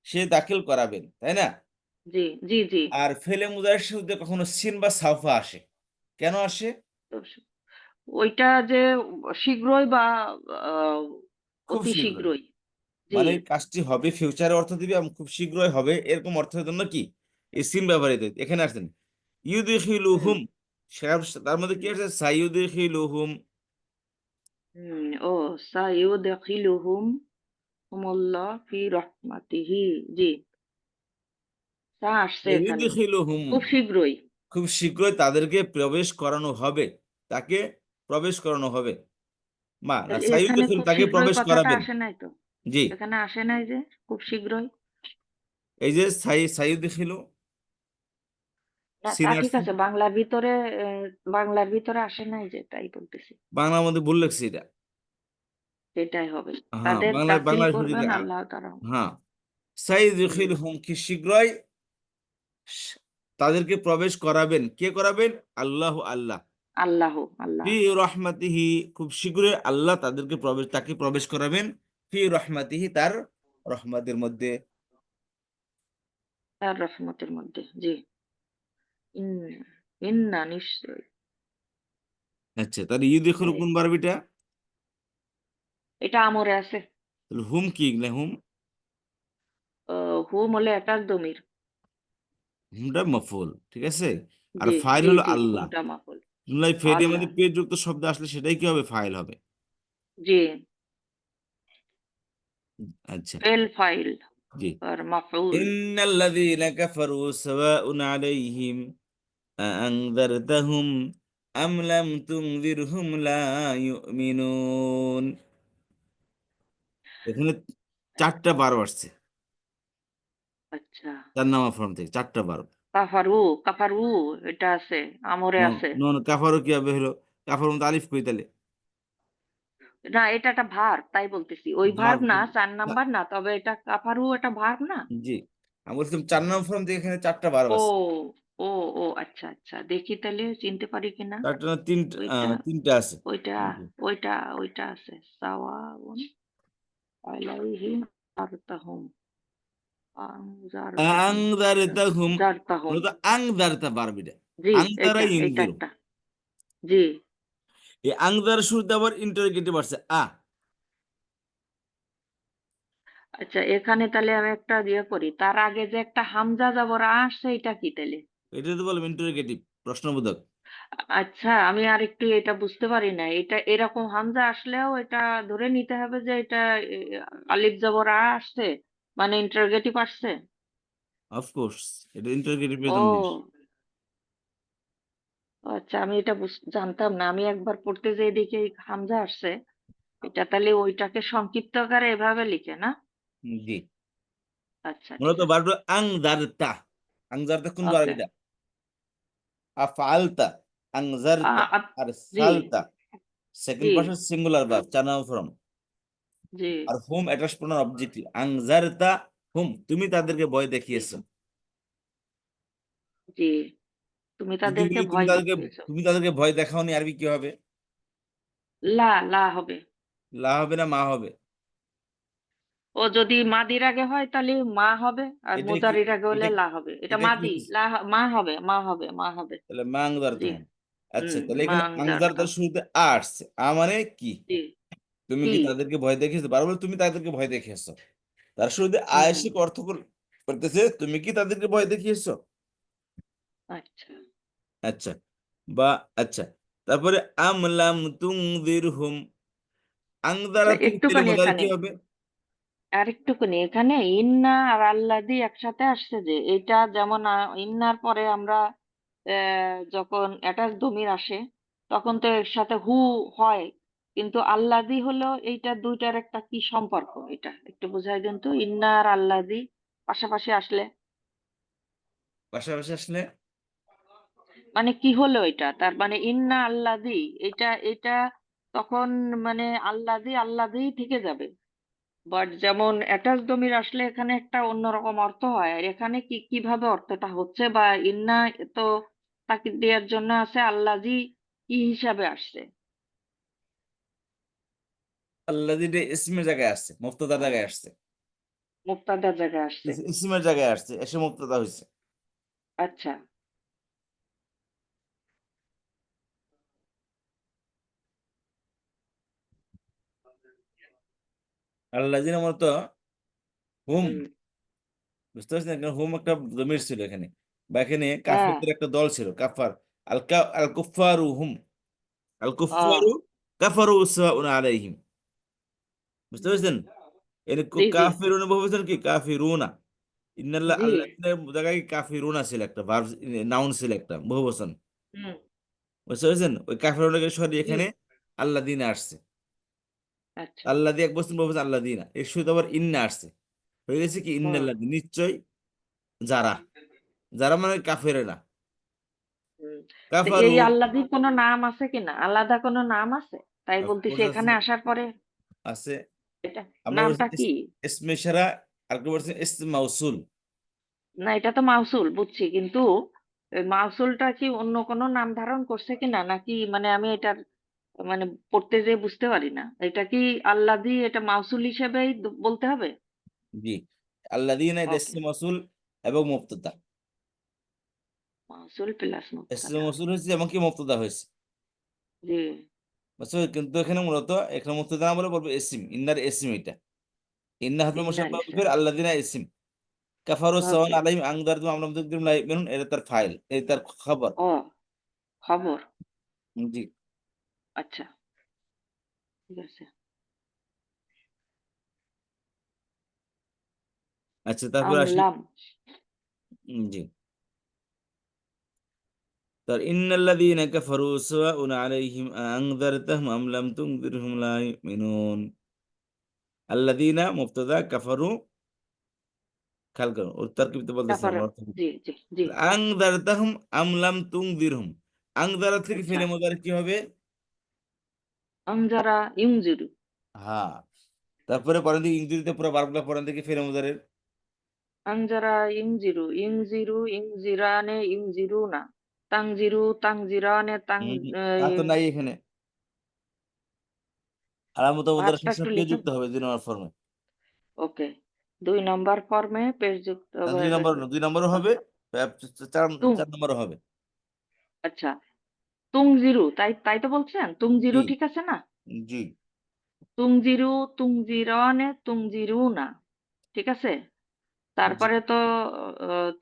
সে দাখিল করাবেন, তাই না? জি জি জি। আর ফেলে মুদারির সাথে কখনো সিন বা সাউফা আসে, কেন আসে? তো ওইটা যে শীঘ্রই বা আহ, খুব অতি শীঘ্রই, শীঘ্রই। জি। মানে কাজটি হবে, ফিউচারে অর্থ দিবে এবং খুব শীঘ্রই হবে, এরকম অর্থের জন্য কি এই সিন ব্যবহৃত হয়। এখানে আসছেন হুম ইউদখিলুহুম, তার মধ্যে কি আছে, সাইয়ুদখিলুহুম। ও সাইয়ুদখিলুহুম হুমুল্লাহ ফি রহমাতিহি। জি তা আসছে এখানে ইউদখিলুহুম, খুব শীঘ্রই। খুব শীঘ্রই তাদেরকে প্রবেশ করানো হবে, তাকে প্রবেশ করানো হবে। মা না, তাহলে এখানে সাইয়ুদখিল, খুব তাকে শীঘ্রই প্রবেশ কথাটা করাবেন। আসে নাই তো। জি। এখানে আসে নাই যে খুব শীঘ্রই। এই যে সাইয়ুদখিলু, না তা সিন ঠিক আসছে, আছে, বাংলার ভিতরে বাংলার ভিতরে আসে নাই যে, তাই বলতেছি। বাংলার মধ্যে ভুল লেখছি এটা। সেটাই হবে। হ্যাঁ, তাদের বাংলায়, দাখিল বাংলায় শুনছি করবেন যে, আল্লাহ তাআলা। হ্যাঁ, হুম সাইয়ুদখিলুহুম, কি শীঘ্রই তাদেরকে প্রবেশ করাবেন, কে করাবেন? আল্লাহ, আল্লাহ। আল্লাহ আল্লাহ। ফি রহমাতিহি, খুব শীঘ্রই আল্লাহ তাদেরকে প্রবেশ, তাকে প্রবেশ করাবেন, ফি রহমাতিহি, তার রহমতের মধ্যে। তার রহমতের মধ্যে। জি। ইন্না ইন্না নিশ্চয়। আচ্ছা, তাহলে ইউদখিলু কোন বারবিটা? এটা আমরে আছে। তাহলে হুম কি এগুলা? হুম, হুম হলে এটার দমির। হুমটা মফুল, ঠিক আছে। আর জি ফাইল জি হলো জি, আল্লাহ। হুমটা মাফুল। জুমলাই ফেরের আল্লাহ। মধ্যে পেজ যুক্ত শব্দ আসলে সেটাই কি হবে? ফাইল হবে। জি। আচ্ছা, ফেল ফাইল জি। আর মাফউল। ইন্নাল্লাযীনা কাফারু সাওয়াউন আলাইহিম আআনযারতাহুম আম লাম তুনযিরহুম লা ইউমিনুন। এখানে চারটা বার আসছে, আচ্ছা। ৪ নাম্বার ফর্ম থেকে চারটা বার। কাফারু, কাফারু এটা আছে, আমরে নো, আছে। নো, নো, কাফারও কিভাবে হলো? কাফার মধ্যে আলিফ কই তাহলে? না, এটা একটা ভার্ব, তাই বলতেছি। ওই ভার্ব ভার্ব না, কিন্তু ৪ নাম্বার না, তবে এটা কাফারু এটা ভার্ব না। জি, আমি বলছিলাম ৪ নম্বর ফর্ম থেকে এখানে চারটা বার ও আছে। ও ও আচ্ছা আচ্ছা, দেখি তাহলে চিনতে পারি কিনা। চারটা না তিনটা, ওইটা তিনটা আছে। ওইটা ওইটা ওইটা আছে। সাওয়াউন আলাইহিম আরতাহুম আনজারতাহুম আংদারতাহুম, জারতাহুম। মূলত আংদারতা ভার্ব এটা। জি, আংতারা এটা ইউনজিরু। একটা। জি। এই আংদার শুরুতে আবার ইন্টারোগেটিভ আছে আ। আচ্ছা, এখানে তাহলে আমি একটা ইয়ে করি, তার আগে যে একটা হামজা জবর আ আসছে, এটা কি তাহলে? এটা তো বললাম ইন্টারোগেটিভ, প্রশ্নবোধক। আচ্ছা, আমি আরেকটু এটা বুঝতে পারি না। এটা এরকম হামজা আসলেও এটা ধরে নিতে হবে যে এটা এ, আলিফ জবর আ আসছে, মানে ইন্টারোগেটিভ আসছে। অফকোর্স, এটা ইন্টারোগেটিভ প্রথম জিনিস। ও আচ্ছা, আমি এটা জানতাম না। আমি একবার পড়তে যেয়ে দেখি এই হামজা আসছে। এটা তাহলে ওইটাকে সংক্ষিপ্ত আকারে এভাবে লিখে না? জি, আচ্ছা মূলত আচ্ছা। ভার্ব আংদারতা। আংদারতা কোন ভার্ব ওকে। এটা? আফআলতা, আংজারতা, আর জি সালতা সেকেন্ড জি পারসন সিঙ্গুলার ভার্ব, ৪ নম্বর ফর্ম। জি আর হুম এটা প্রনাউন অবজেক্টিভ। আনজারতা হুম, তুমি তাদেরকে ভয় জি দেখিয়েছো। জি, তুমি যদি তাদেরকে বলি তুমি ভয় তাদেরকে, দেখিয়েছো। তুমি তাদেরকে ভয় দেখাওনি, আরবি কি হবে? লা লা হবে। লা হবে না মা হবে? ও যদি মাদির আগে হয় তাহলে মা হবে, আর এটা কি, মুদারির আগে হলে এটা লা হবে। এটা এটা কি মাদি, হচ্ছে? মা হবে, মা হবে, মা হবে। তাহলে মা আংজারতা জি। হুম। আচ্ছা, তাহলে এখানে মাং জারতা। আংজারতার শুরুতে আ আসছে। আ মানে কি? জি। তুমি কি? কি তাদেরকে ভয় দেখিয়েছো? বারবার তুমি তাদেরকে ভয় দেখিয়েছো। তার শুরুতে আ হুম। এসে অর্থ করতেছে তুমি কি তাদেরকে ভয় দেখিয়েছো। আচ্ছা। আচ্ছা, বা আচ্ছা, তারপরে আমলাম তুংদিরহুম, আংদারা আচ্ছা, তুংদিরের একটুখানি মধ্যে আর এখানে, কি হবে? আরেকটুখানি এখানে ইন্না আর আল্লাদি একসাথে আসছে, যে এটা যেমন ইন্নার পরে আমরা যখন অ্যাটাচ দমির আসে, তখন তো এর সাথে হু হয়। কিন্তু আল্লাদি হলো এইটা দুইটার একটা কি সম্পর্ক, এটা একটু বুঝাই দেন তো, ইন্না আর আল্লাদি পাশাপাশি আসলে পাশাপাশি আসলে মানে কি হলো এটা? তার মানে ইন্না আল্লাদি, এটা এটা তখন মানে আল্লাদি আল্লাদি থেকে যাবে। বাট যেমন অ্যাটাচ ডমির আসলে এখানে একটা অন্যরকম অর্থ হয়, আর এখানে কি কিভাবে অর্থটা হচ্ছে, বা ইন্না তো তাকিদ দেওয়ার জন্য আছে, আল্লাজি কি হিসাবে আসছে? আল্লাযীটা ইসমের জায়গায় আসছে, মুবতাদার জায়গায় আসছে। মুক্তাদার জায়গায় আসছে। ইসমের জায়গায় আসছে, এসে মুবতাদা হইছে। আচ্ছা। আল্লাযীনা মূলত হুম, হুম। বুঝতে পারছেন? এখানে হুম একটা যমীর ছিল এখানে। বা এখানে হ্যাঁ। কাফিরদের একটা দল ছিল, কাফার। আল কুফফারু হুম, আল আহ কুফফারু কাফারু সাওয়াউন আলাইহিম। বুঝতে পেরেছেন? এর জি জি কাফিরুন বহুবচন কি? কাফিরুনা। জি। আল্লাযীনের জায়গায় কাফিরুনা ছিল একটা ভার্ব, নাউন ছিল একটা বহুবচন। হুম। বুঝতে পেরেছেন? ওই কাফিরুনাকে সরিয়ে জি। এখানে আল্লাযীনা আসছে। আচ্ছা। আল্লাযী এক বচন বহুবচন আল্লাযীনা। এর শুরুতে আবার ইন্না আসছে। হয়ে গেছে কি হুম। ইন্নাল্লাযী, নিশ্চয় যারা। যারা মানে কাফেরেরা। হুম। তো কাফারু এই আল্লাদির কোনো নাম আছে কিনা, আলাদা কোনো নাম আছে? তাই বলতেছি অফকোর্স আছে, এখানে আসার পরে আছে। এটা আমরা বলছি নামটা কি? ইসমে ইশারা, আর কি বলছি ইসম মাউসুল। না, এটা তো মাউসুল বুঝছি, কিন্তু এই মাউসুলটা কি অন্য কোনো নাম ধারণ করছে কিনা, নাকি মানে আমি এটার মানে পড়তে যেয়ে বুঝতে পারি না। এটা কি আল্লাদি এটা মাউসুল হিসেবেই বলতে হবে? জি, আল্লাযীনা এটা ওকে। ইসম মাউসুল এবং মুবতাদা। মাউসুল প্লাস ইসম মুবতাদা। মাউসুল হয়েছে এমনকি মুবতাদা হয়েছে। জি বুঝছো? কিন্তু এখানে মুবতাদা না বলে বলবো এসিম, ইন্নার এসিম এটা। ইন্না হারফুল ইন্নার মুশাব্বাহ ইসলাম। ফিল আল্লাযিনা এসিম, কাফারু সাওয়ান ওকে। আলাইহিম আনযারতুম আম লাম তুনযিরহুম লা ইউমিনুন, এটা তার ফাইল, এটা তার খবর। ও, খবর। জি। আচ্ছা, ঠিক আছে। আচ্ছা, তারপর আসি। আমলাম। জি। তার ইন্নাল্লাযীনা কাফারু সাওয়াউন আলাইহিম আনযারতাহুম আম লাম তুনযিরহুম লা ইউমিনুন। আল্লাযীনা মুবতাদা, কাফারু, খেয়াল করুন ওর তারকিবটা বলতেছিলাম তারপরে, অর্থ কি। জি জি জি। আনযারতাহুম আম লাম তুনযিরহুম, আনযারা থেকে আচ্ছা, ফেলে মুদারি কি হবে? আনজারা ইউনজিরু। হ্যাঁ। তারপরে পরেন দিকে ইংরেজিতে পুরো বারগুলা পরেন দিকে ফেলে মুদারের। আনজারা ইউনজিরু, ইউনজিরু, ইউনজিরানে, ইউনজিরুনা, তাংজিরু, তাংজিরানে, তা তো নাই এখানে। আলামত মুদারের ভার্বটা শেষে একটু পেজ লিখুন। যুক্ত হবে 2 নম্বর ফর্মে। ওকে, 2 নম্বর ফর্মে পেশ যুক্ত না, হবে। 2 নম্বর না, 2 নম্বরও হবে, চার তুং, 4 নম্বরও হবে। আচ্ছা, তুংজিরু, তাই তাই তো বলছেন, তুংজিরু জি। ঠিক আছে না? জি। তুংজিরু, তুংজিরানে, তুংজিরুনা, ঠিক আছে। জি। তারপরে তো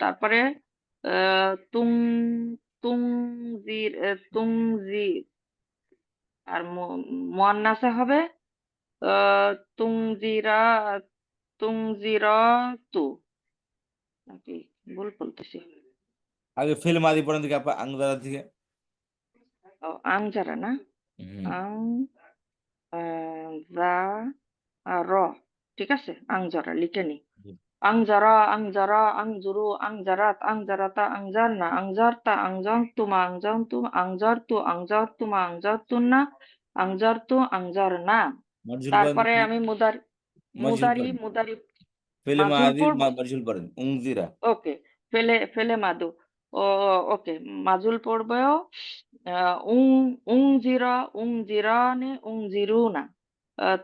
তারপরে তুং, তুংজির, তুংজি, আর মুয়ান্নাসে হবে তুংজিরা, তুংজিরাতু, নাকি ভুল বলতেছি? আগে ফেল মাদি পরেন দিকে আপা আংদারা থেকে। ও, আংজারা না? হুম। আং, যা, আর র, ঠিক আছে, আংজারা লিখে নি। জি। আংজারা, আংজারা, আংজুরু, আংজারাত, আংজারাতা, আংজারনা, আংজারতা, আংজারতুমা, আংজারতুম, আংজারতু, আংজারতুমা, আংজারতুন্না, আংজারতু, আংজারনা। মারজুল পরেন তারপরে দেখি। আমি মুদারি, মারজুল মুদারি, পরেন, মুদারি ফেলে মাজুল মাদি পড়ব। মারজুল পরেন উংজিরা। ওকে, ফেলে ফেলে মাদু। ও, ওকে, মাজুল পড়বেও উং, উংজিরা, উংজিরানে, উংজিরুনা,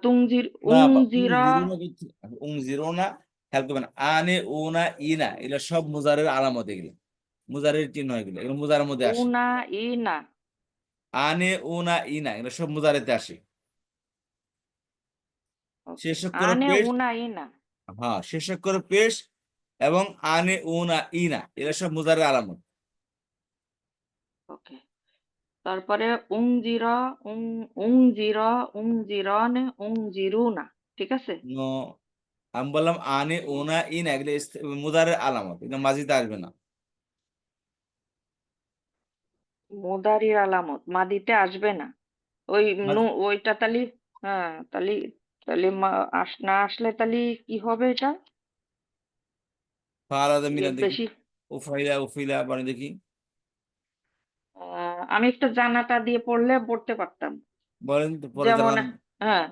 তুংজির, না আপা, উংজিরা। উংজিরুনা করছি, উংজিরুনা। খেয়াল করবেন, আনে উনা ইনা এগুলো সব মুজারের আলামত, এগুলো মুজারের চিহ্ন, এগুলো এগুলো মুজারের মধ্যে আসে। উনা ইনা। আনে উনা ইনা এগুলো সব মুজারেতে আসে। ওকে, শেষ করে আনে পেশ। উনা ইনা। হ্যাঁ, শেষ করে পেশ এবং আনে উনা ইনা এগুলো সব মুজারের আলামত। ওকে, তারপরে উংজিরা, উং, উংজিরা, উংজিরানে, উংজিরুনা, ঠিক আছে। ন, আমি বললাম আনে ওনা ইন, এগুলো মুদারের আলামত, এটা মাজিতে আসবে না। মুদারির আলামত মাদিতে আসবে না। ওই ওইটা তালি, হ্যাঁ তালি, তালি না আসলে তালি কি হবে এটা? ফারাদা মিলা দেখি, বেশি, উফাইলা উফিলা মানে দেখি। আমি একটা জানাটা দিয়ে পড়লে পড়তে পারতাম। বলেন তো পরে যেমন, জানান। হ্যাঁ,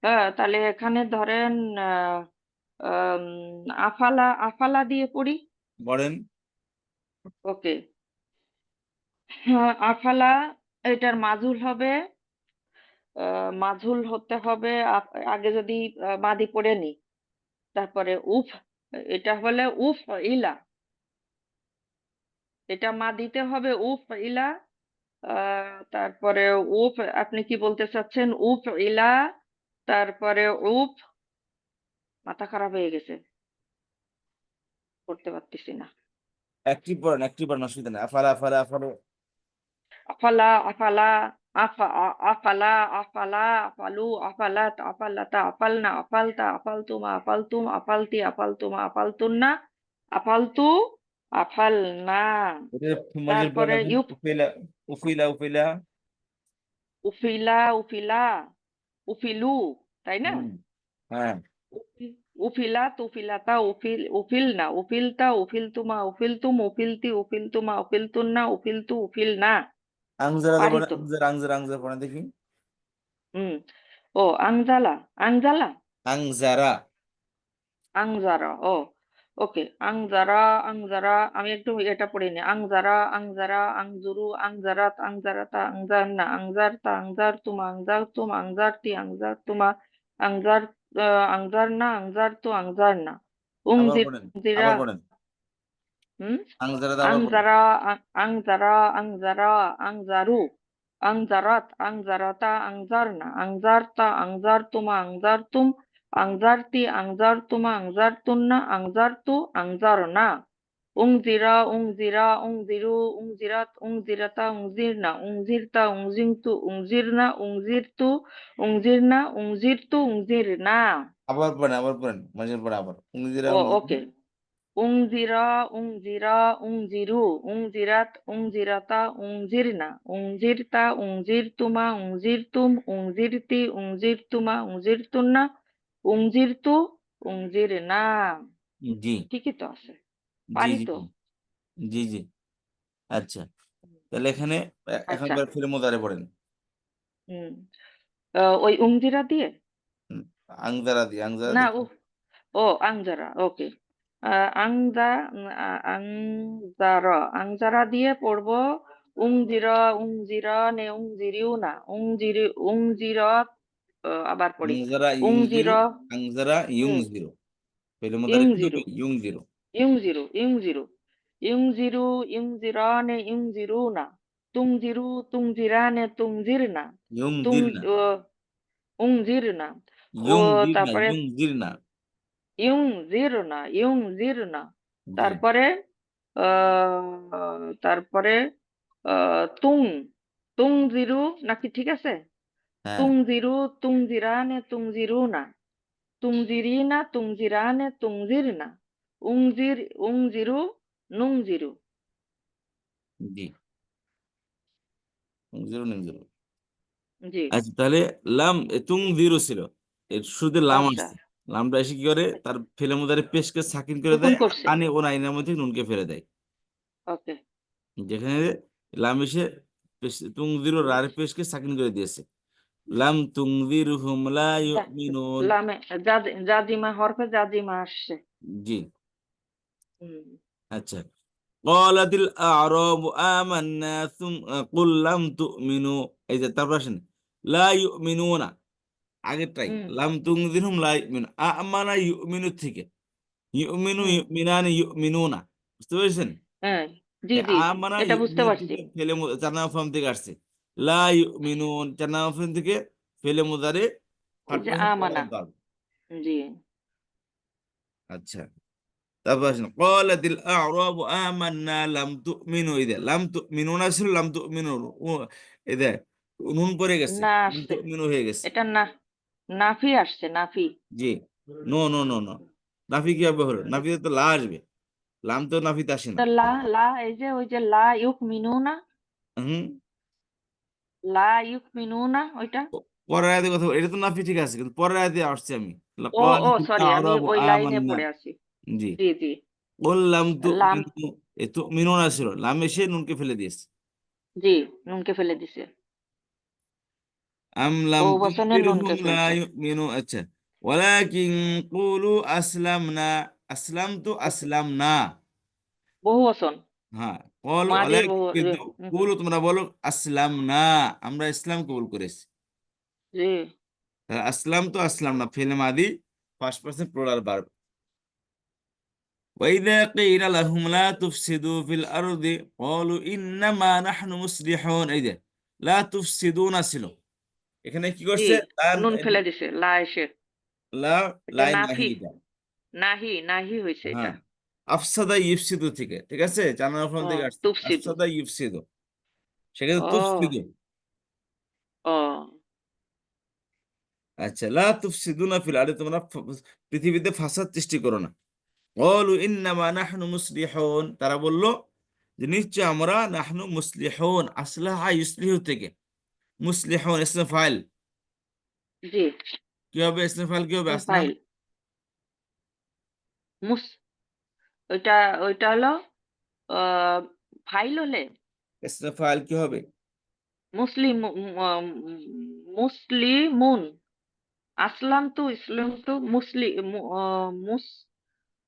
হ্যাঁ, তাহলে এখানে ধরেন আহ, আম, আফালা, আফালা দিয়ে পড়ি। বলেন। ওকে, হ্যাঁ, আফালা, এটার মাজুল হবে, মাজুল হতে হবে আগে যদি মাদি পড়ে নি, তারপরে উফ, এটা হলে উফ ইলা, এটা মাদিতে হবে উফ ইলা। তারপরে উফ, আপনি কি বলতে চাচ্ছেন? উফ ইলা, তারপরে উফ, মাথা খারাপ হয়ে গেছে, করতে পারতেছি না। একটি পড়েন, অসুবিধা নেই। আফালা আফালা আফালো। আফালা, আফালা, আফালা, আফালা, আফালু, আফালাত, আফালাতা, আফালনা, আফালতা, আফালতুমা, আফালতুম, আফালতি, আফালতুমা, আফালতুন্না, আফালতু, আফালনা। এটা মজিল পড়েন তারপরে এখন, ইউপ, উফিলা উফিলা উফিলা। উফিলা, উফিলা, উফিলু, তাই না? হুম। হ্যাঁ। উফিলাত, উফিলাতা, উফিলনা, উফিলতা, উফিলতুমা, উফিলতুম, উফিলতি, উফিলতুমা, উফিলতুন্না, উফিলতু, উফিলনা। আংজারা পারি পড়েন, তো। আংজারা পড়েন দেখি। হুম। ও, আংজালা, আংজালা, আংজারা। আংজারা, ও, ওকে, আংজারা, আংজারা, আমি একটু এটা পড়িনি। আংজারা, আংজারা, আংজুরু, আংজারাত, আংজারাতা, আংজারনা, আংজারতা, আংজারতুমা, আংজারতুম, আংজারতি, আংজারতুমা, আংজার, আংজারনা, আংজারতু, আংজারনা, আবার পড়েন, উংজিরা। আবার পড়েন। হুম। আংজারা আবার পড়েন। আংজারা, আংজারা, আংজারা, আংজারু, আংজারাত, আংজারাতা, আংজারনা, আংজারতা, আংজারতুমা, আংজারতুম, আংজারতি, আংজারতুমা, আংজারতুন্না, আংজারতু, আংজারনা, উংজিরা, উংজিরা, উংজিরু, উংজিরাত, উংজিরাতা, উংজিরনা, উংজিরতা, উংজিংতু, উংজিরনা, উংজিরতু, উংজিরনা, উংজিরতু, উংজিরনা। আবার পড়েন মাঝে পড়ে আবার উংজিরা ও উংজিরা ওকে। উংজিরা, উংজিরা, উংজিরু, উংজিরাত, উংজিরাতা, উংজিরনা, উংজিরতা, উংজিরতুমা, উংজিরতুম, উংজিরতি, উংজিরতুমা, উংজিরতুন্না, উংজিরতু, উংজিরনা। জি ঠিকই তো আছে, জি পারি জি তো। জি জি আচ্ছা তাহলে এখানে এখন আচ্ছা। এবার ফিরে মোদারে পড়েন হুম। ওই উংজিরা দিয়ে, হুম, আংজারা না দিয়ে ও, ও আংজারা, ওকে। আংজারা, আংজারা দিয়ে পড়বো উংজিরা, উংজিরা নে উংজিরিও না, উংজিরা, আবার পড়ি আংজারা ইউংজিরু উংজিরা, আংজারা হুম, ইউংজিরু ফেলে মোদারে কি ইংজিরু, হবে ইউংজিরু ইংজিরু, ইংজিরু, ইংজিরু, ইংজিরা নে ইংজিরু না, তুংজিরু, তুংজিরা নে তুংজির না, তুং, ইউংজির না আহ, উংজির না, ও ইউংজির না তারপরে ইউংজির না ইউংজিরনা, ইউংজিরনা, জি তারপরে তারপরে তুং, তুংজিরু নাকি, ঠিক আছে? হ্যাঁ তুংজিরু, তুংজিরানে, তুংজিরু না, তুংজিরিনা, তুংজিরানে, তুংজিরনা, উংজির, উংজিরু, নুংজিরু। জি ইউংজিরু নিংজিরু জি। আচ্ছা তাহলে লাম তুং জিরো ছিল এর শুরুতে লাম আচ্ছা। আসছে লামটা এসে কি করে তার ফেলে মোদারে পেশকে সাকিন করে সুকুন দেয় আর করছে। আনে ও আইনের মধ্যে নুনকে ফেলে দেয় ওকে। যেখানে লাম এসে তুং জিরো রার পেশকে সাকিন করে দিয়েছে লাম তুং জিরু হুম লা ইউমিনুন লামে জাজিমা, হরফে জাজিমা আসছে। জি হুম। আচ্ছা قالت الأعراب آمنا ثم قل لم تؤمنوا এই যে তারপর আসেন লা ইউমিনুনা আগেরটাই হুম। লাম তুংজিরহুম লা ইউমিনু আমানা ইউমিনু থেকে ইউমিনু হুম। ইউমিনানি ইউমিনুনা বুঝতে পেরেছেন হ্যাঁ। জি, এই জি, আমানা এটা বুঝতে ইউমিনু পারছি। থেকে ফেলে চার নাম্বার ফর্ম থেকে আসছে লা ইউমিনুন চার নাম্বার ফর্ম থেকে ফেলে মুদারে ওই থার্ড যে পারসন আমানা। প্লুরাল ভার্ব জি। আচ্ছা তারপর আসেন ক্বালাতিল আ'রাবু আমান্না লাম তুমিনু এই যে লাম তুমিনুনা ছিল লাম তুমিনু ও এই যে নুন পড়ে গেছে না লাম আসছে, তুমিনু হয়ে গেছে এটা না, নাফি আসছে, নাফি। জি নো নো নো নো নাফি কিভাবে হলো নাফিতে তো লা আসবে লাম তো নাফিতে আসে না তা লা, লা এই যে ওই যে লা ইউক মিনু না, হুম লা ইউক মিনু না ওইটা। পরের আয়াতের কথা এটা তো নাফি ঠিক আছে কিন্তু পরের আয়াতে আসছে আমি ও ও ক্বালাতিল সরি, আমি আ'রাবু ওই লাইনে আমান্না পড়ে আছি। জি জি, জি। কুল লাম লাম, তুমিনু এই তুমিনুনা ছিল লাম এসে নুনকে ফেলে দিয়েছে জি, নুনকে ফেলে দিছে, আম লাম বহু বচনের তুনজিরহুম নুনকে লা ফেলছে। ইউমিনু আচ্ছা ওয়ালাকিন কুলু আসলামনা আসলামতু আসলামনা বহু বচন, হ্যাঁ কল মাজির ওয়ালাকিন বহু, কিন্তু হুম, কুলু তোমরা বলো আসলামনা আমরা ইসলাম কবুল করেছি জি, তাহলে আসলাম তো আসলাম না ফেলে মাদি ফার্স্ট পারসন প্লুরাল ভার্ব ওয়াইদা কিলা লাহুম লা তুফসিদু ফিল আরদি ক্বালু ইন্নামা নাহনু মুসলিহুন এই যে লা তুফসিদুনা ছিল এখানে কি জি, করছে নুন ফেলে দিছে, লা এসে। লা এটা লাই নাহি নাফি, এটা নাহি, নাহি হয়েছে এটা। হ্যাঁ আফসাদা ইউফসিদু থেকে ঠিক আছে জানার ফল ও থেকে আসছে তুফসিদু। আফসাদা ইউফসিদু সেখানে তুফসিদু ও, ও, আচ্ছা লা তুফসিদুনা ফিল আরদি তোমরা পৃথিবীতে ফাসাদ সৃষ্টি করো না ক্বালু ইন্নামা নাহনু মুসলিহুন তারা বলল যে নিশ্চয় আমরা নাহনু মুসলিহুন আসলাহা ইউসলিহু থেকে মুসলিহুন ইসম ফাইল জি, কি হবে ইসম ফাইল কি হবে আসলাহা ফাইল, মুস, ওইটা, ওইটা হলো আহ, ফাইল হলে ইসম ফাইল কি হবে মুসলিম, মুসলিমুন, আসলাম তু, ইসলাম তু,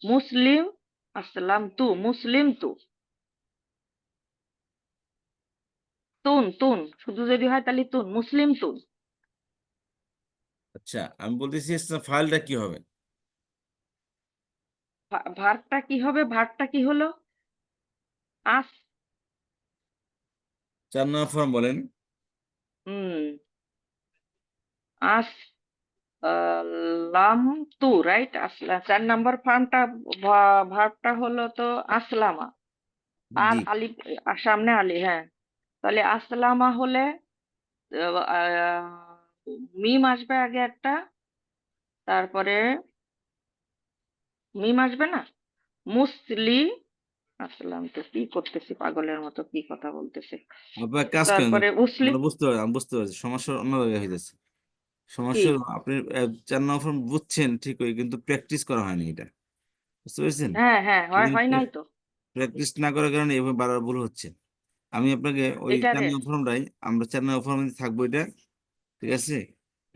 মুসলিম, আসলাম তু, মুসলিম তু, তুন, তুন, শুধু যদি হয় তাহলে তুন, মুসলিম তুন। আচ্ছা আমি বলতেছি ইসম ফাইলটা কি হবে ভার্বটা কি হবে, ভার্বটা কি হলো? আস, চার নম্বর ফর্ম বলেন হুম, আস লাম তু, রাইট? আসলা ৪ নাম্বার ফার্মটা, ভার্বটা হলো তো আসলামা। আর জি। আলিফ, সামনে আলি, হ্যাঁ। তাহলে আসলামা হলে আহ, আহ, মিম আসবে আগে একটা, তারপরে মিম আসবে না? মুসলি, আসলাম তো কি করতেছি, পাগলের মতো কি কথা বলতেছি। আপনার এক কাজ করেন, তারপরে উসলি, আমরা বুঝতে পারছি, আমি বুঝতে পারছি সমস্যা অন্য জায়গায় হয়ে কি? সমস্যা হলো আপনি ৪ নম্বর বুঝছেন ঠিকই, কিন্তু প্র্যাকটিস করা হয়নি এটা, বুঝতে পেরেছেন? হ্যাঁ হ্যাঁ, হয় হয় নাই তো। প্র্যাকটিস না করার কারণে এভাবে বারবার ভুল হচ্ছে। আমি আপনাকে ওই এটা চার রে, নম্বর ফর্মটাই, আমরা 4 নম্বর ফর্মে থাকবো এটা, ঠিক আছে?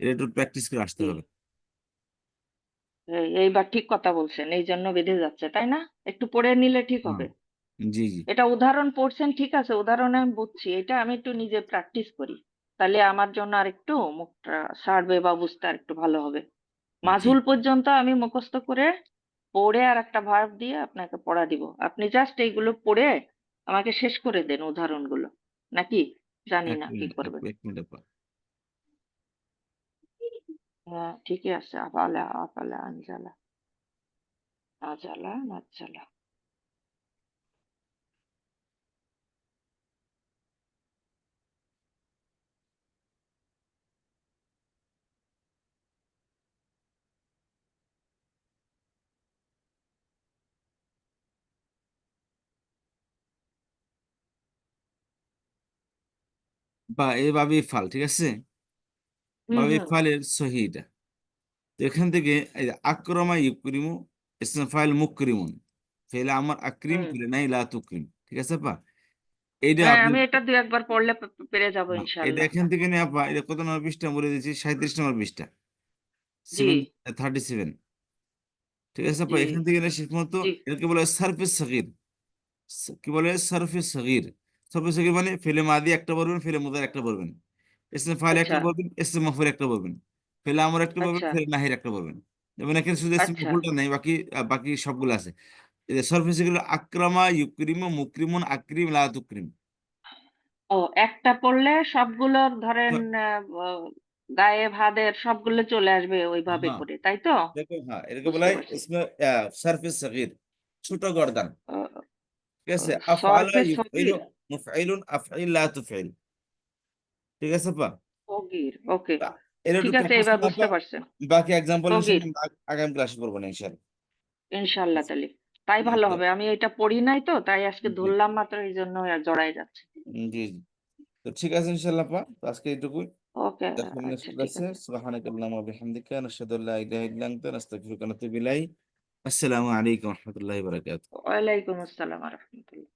এটা একটু প্র্যাকটিস করে আসতে কি? হবে। এইবার ঠিক কথা বলছেন, এই জন্য বেঁধে যাচ্ছে, তাই না? একটু পড়ে নিলে ঠিক হ্যাঁ, হবে। জি জি এটা উদাহরণ পড়ছেন, ঠিক আছে, উদাহরণে আমি বুঝছি, এটা আমি একটু নিজে প্র্যাকটিস করি, তাহলে আমার জন্য আর একটু মুখটা সারবে বা বুঝতে আর একটু ভালো হবে। জি। মাঝুল পর্যন্ত আমি মুখস্থ করে পড়ে আর একটা ভার্ব দিয়ে আপনাকে পড়া দিব, আপনি জাস্ট এইগুলো পড়ে আমাকে শেষ করে দেন উদাহরণগুলো, নাকি? জানি এক না কি মিনিট, করবেন। এক মিনিট আপা। হ্যাঁ, ঠিকই আছে। আপালা আপালা আনজালা, আজালা নাজালা। বা এ বাবি ফাল, ঠিক আছে? হুম বাবি হুম ফালের সহিটা, তো এখান থেকে এই যে আক্রমা ইউক্রিমু ইসম ফাইল মুকরিমুন, ফেলে আমার আক্রিম হুম। ফেলে নাই লা তুকরিম, ঠিক আছে আপা? এইটা হ্যাঁ, আপনি, আমি এটা দুই একবার পড়লে পেরে যাবো হ্যাঁ, এটা ইনশাল্লাহ। এখান থেকে নিয়ে আপা, এটা কত নম্বর পৃষ্ঠা বলে দিয়েছি? 37 নম্বর পৃষ্ঠা, জি 37, ঠিক আছে আপা? জি এখান থেকে নিয়ে শেষ মতো জি। এটাকে বলে সারফেস সগির। কি বলে? সারফেস সগির। সারফেস সগির মানে ফেলে মাদি একটা বলবেন, ফেলে মুদার একটা বলবেন, ইসমে ফাইল আচ্ছা একটা বলবেন, ইসমে মাফুল একটা বলবেন, ফেলে আমর একটা বলবেন, আচ্ছা ফেলে নাহির একটা বলবেন। যেমন এখানে শুধু ইসমে আচ্ছা। মাফুলটা নেই, বাকি বাকি সবগুলো আছে। এই যে সারফেস সগির, আক্রামা ইউক্রিমু মুকরিমুন আক্রিম লা তুকরিম। ও, একটা পড়লে সবগুলো ধরেন, তো গায়ে ভাদের সবগুলো চলে আসবে ওইভাবে হ্যাঁ, করে, তাই তো? দেখো, হ্যাঁ, এটাকে বলা বুঝতে হয় পারছি। ইসমে সারফেস সগির, ছোট গর্দান, আহ, ঠিক আছে? আফআলা সরফে ইউফইলু সগির। মুফঈলুন আফঈল লা তুফঈল, ঠিক আছে পা? সগির, ওকে। এটা ঠিক একটু আছে, প্র্যাকটিস এবার করলে বুঝতে পারছেন। বাকি এক্সাম্পল সগির, ইনশাআল্লাহ আমরা আগামী ক্লাসে করবো না ইনশাআল্লাহ। ইনশাল্লাহ। তাহলে তাই জি ভালো তো, হবে, আমি এটা পড়ি নাই তো, তাই আজকে জি ধরলাম মাত্র, এই জন্য জড়াই যাচ্ছে। জি জি। তো ঠিক আছে ইনশাআল্লাহ পা, তো আজকে এইটুকুই। ওকে, দেখা হবে নেক্সট আচ্ছা ঠিক ক্লাসে। আছে। সুবহানাকা আল্লাহুম্মা ওয়া বিহামদিকা নাশহাদু আল্লা ইলাহা ইল্লা আনতা নাস্তাগফিরুকা ওয়া নাতুবু ইলাইক। আসসালামু আলাইকুম ওয়া রাহমাতুল্লাহি ওয়া বারাকাতুহু। ওয়ালাইকুম আসসালাম রহমতুল্লাহ।